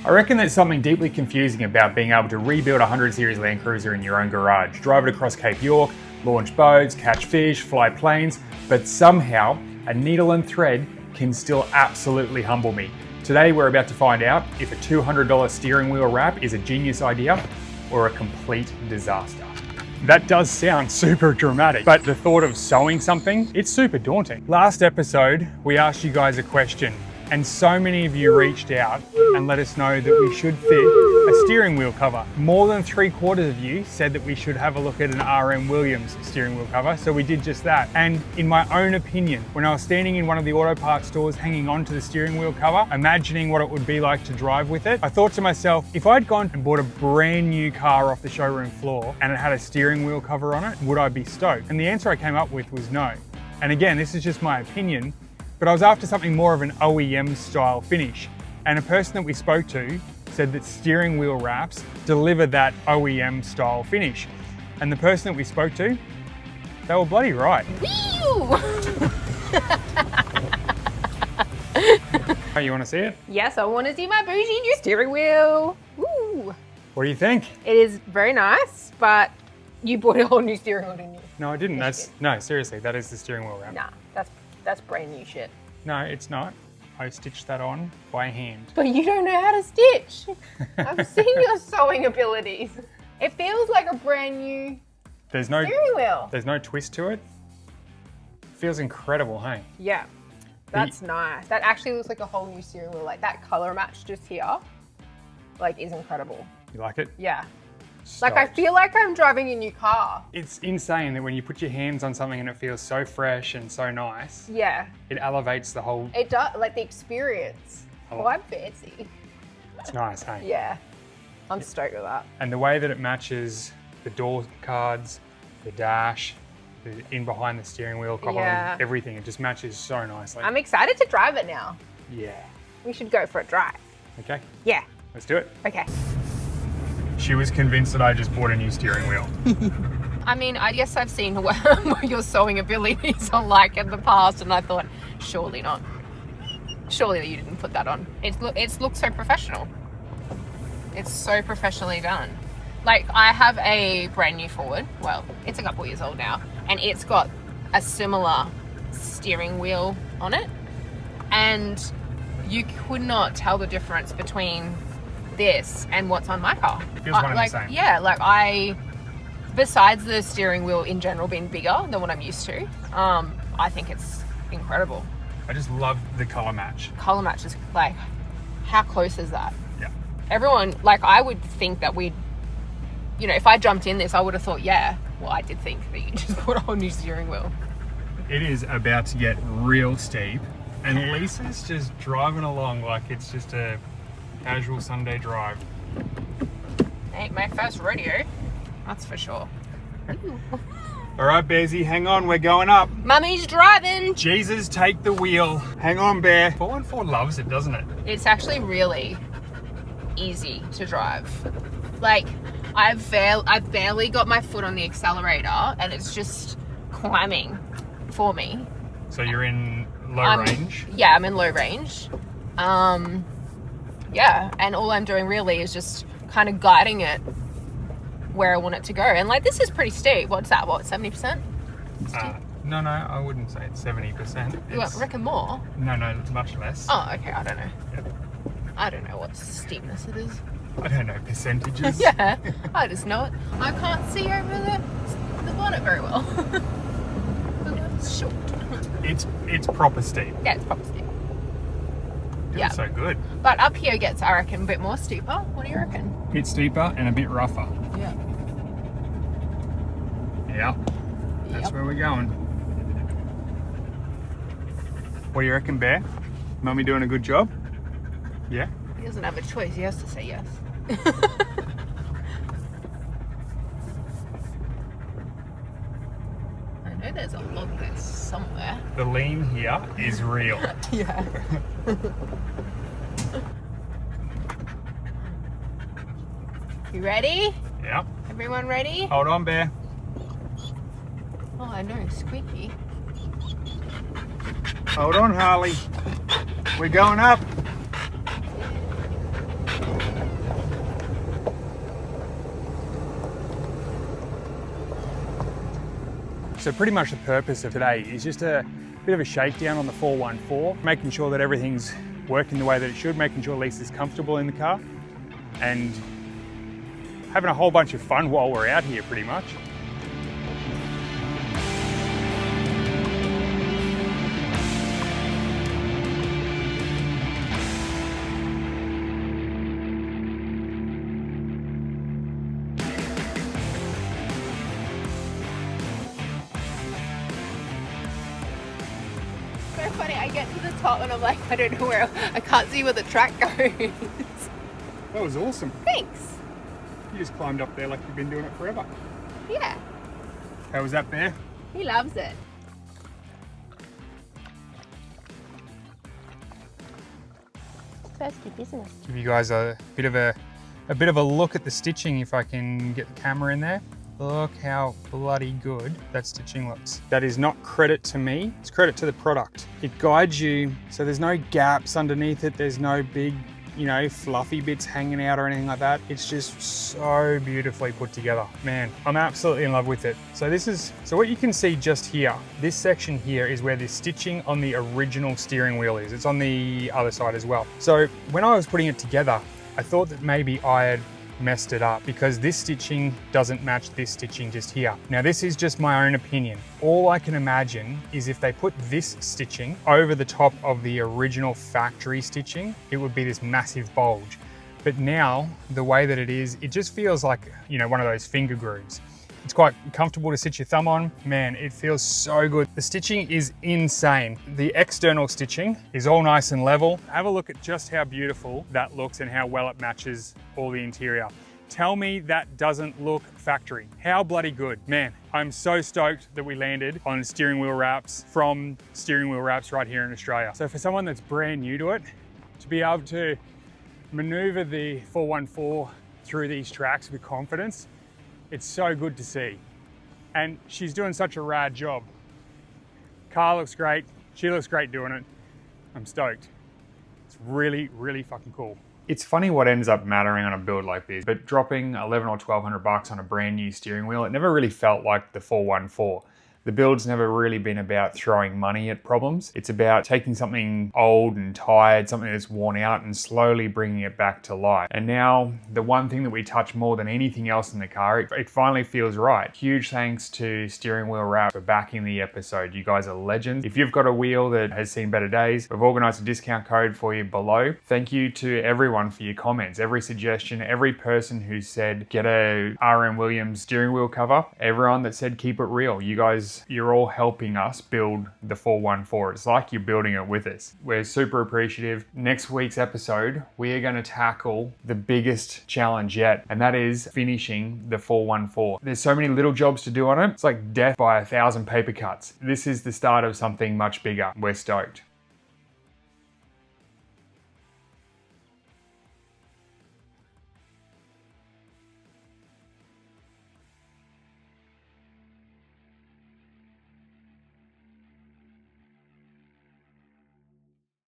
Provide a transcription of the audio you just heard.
I reckon there's something deeply confusing about being able to rebuild a 100 Series LandCruiser in your own garage, drive it across Cape York, launch boats, catch fish, fly planes, but somehow a needle and thread can still absolutely humble me. Today we're about to find out if a $200 steering wheel wrap is a genius idea or a complete disaster. That does sound super dramatic, but the thought of sewing something, it's super daunting. Last episode, we asked you guys a question, and so many of you reached out and let us know that we should fit a steering wheel cover. More than 3/4 of you said that we should have a look at an RM Williams steering wheel cover, so we did just that. And in my own opinion, when I was standing in one of the auto parts stores hanging on to the steering wheel cover, imagining what it would be like to drive with it, I thought to myself, if I'd gone and bought a brand new car off the showroom floor and it had a steering wheel cover on it, would I be stoked? And the answer I came up with was no. And again, this is just my opinion, but I was after something more of an OEM style finish. And a person that we spoke to said that steering wheel wraps deliver that OEM style finish. And the person that we spoke to, they were bloody right. Woo! Oh, you want to see it? Yes, I want to see my bougie new steering wheel. Woo! What do you think? It is very nice, but you bought a whole new steering wheel, didn't you? No, I didn't. No, seriously, that is the steering wheel wrap. Nah, that's brand new shit. No, it's not. I stitched that on by hand. But you don't know how to stitch. I've seen your sewing abilities. It feels like a brand new steering wheel. There's no twist to it. Feels incredible, hey? Yeah, that's nice. That actually looks like a whole new steering wheel. Like that color match just here, like is incredible. You like it? Yeah. Stoked. Like I feel like I'm driving a new car. It's insane that when you put your hands on something and it feels so fresh and so nice. Yeah. It elevates the whole... It does, like the experience. Oh, I'm fancy. It's nice, hey? Yeah. I'm stoked with that. And the way that it matches the door cards, the dash, the in behind the steering wheel column, everything, it just matches so nicely. I'm excited to drive it now. Yeah. We should go for a drive. Okay. Yeah. Let's do it. Okay. She was convinced that I just bought a new steering wheel. I mean, I guess I've seen what your sewing abilities are like in the past, and I thought, surely not. Surely you didn't put that on. It looks so professional. It's so professionally done. Like, I have a brand new Ford. Well, it's a couple years old now, and it's got a similar steering wheel on it, and you could not tell the difference between this and what's on my car. Feels one and the same. Yeah, like besides the steering wheel in general being bigger than what I'm used to, I think it's incredible. I just love the color match. Color match is like, how close is that? Yeah. Everyone, like I would think that we'd, you know, if I jumped in this, I would have thought, yeah, well, I did think that you just put a whole new steering wheel. It is about to get real steep, and Lisa's just driving along like it's just a casual Sunday drive. Ain't my first rodeo, that's for sure. All right, Bearsy, hang on, we're going up. Mummy's driving. Jesus, take the wheel. Hang on, Bear. 414 loves it, doesn't it? It's actually really easy to drive. Like, I've barely got my foot on the accelerator, and it's just climbing for me. So you're in low range? Yeah, I'm in low range. Yeah, and all I'm doing really is just kind of guiding it where I want it to go. And like, this is pretty steep. What's that? What, 70%? No, I wouldn't say it's 70%. You reckon more? No, it's much less. Oh, okay, I don't know. Yep. I don't know what steepness it is. I don't know percentages. Yeah, I just know it. I can't see over the bonnet very well. It's short. It's proper steep. Yeah, it's proper steep. Feels so good. But up here gets, I reckon, a bit more steeper. What do you reckon? A bit steeper and a bit rougher. Yeah. Yeah. That's where we're going. What do you reckon, Bear? Mummy doing a good job? Yeah? He doesn't have a choice. He has to say yes. I know there's a log there somewhere. The lean here is real. Yeah. You ready? Yep. Everyone ready? Hold on, Bear. Oh, I know, squeaky. Hold on, Harley. We're going up. So pretty much the purpose of today is just a bit of a shakedown on the 414, making sure that everything's working the way that it should, making sure Lisa's comfortable in the car, and having a whole bunch of fun while we're out here pretty much. So funny, I get to the top and I'm like, I don't know where, I can't see where the track goes. That was awesome. Thanks. You just climbed up there like you've been doing it forever. Yeah, How was that, Bear? he loves it. Thirsty business. Give you guys a bit of a look at the stitching if I can get the camera in there. Look how bloody good that stitching looks. That is not credit to me, it's credit to the product. It guides you, so there's no gaps underneath it, there's no big, you know, fluffy bits hanging out or anything like that. It's just so beautifully put together. Man, I'm absolutely in love with it. So what you can see just here, this section here is where the stitching on the original steering wheel is. It's on the other side as well. So when I was putting it together, I thought that maybe I had messed it up because this stitching doesn't match this stitching just here. Now this is just my own opinion. All I can imagine is if they put this stitching over the top of the original factory stitching, it would be this massive bulge. But now the way that it is, it just feels like, you know, one of those finger grooves. It's quite comfortable to sit your thumb on. Man, it feels so good. The stitching is insane. The external stitching is all nice and level. Have a look at just how beautiful that looks and how well it matches all the interior. Tell me that doesn't look factory. How bloody good. Man, I'm so stoked that we landed on steering wheel wraps from Steering Wheel Wraps right here in Australia. So for someone that's brand new to it, to be able to maneuver the 414 through these tracks with confidence, it's so good to see. And she's doing such a rad job. Car looks great. She looks great doing it. I'm stoked. It's really, really fucking cool. It's funny what ends up mattering on a build like this, but dropping 11 or 1200 bucks on a brand new steering wheel, it never really felt like the 414. The build's never really been about throwing money at problems. It's about taking something old and tired, something that's worn out, and slowly bringing it back to life. And now, the one thing that we touch more than anything else in the car, it finally feels right. Huge thanks to Steering Wheel Wrap for backing the episode. You guys are legends. If you've got a wheel that has seen better days, we've organized a discount code for you below. Thank you to everyone for your comments, every suggestion, every person who said get a RM Williams steering wheel cover, everyone that said keep it real. You guys, you're all helping us build the 414. It's like you're building it with us. We're super appreciative. Next week's episode, we are going to tackle the biggest challenge yet, and that is finishing the 414. There's so many little jobs to do on it. It's like death by 1,000 paper cuts. This is the start of something much bigger. We're stoked.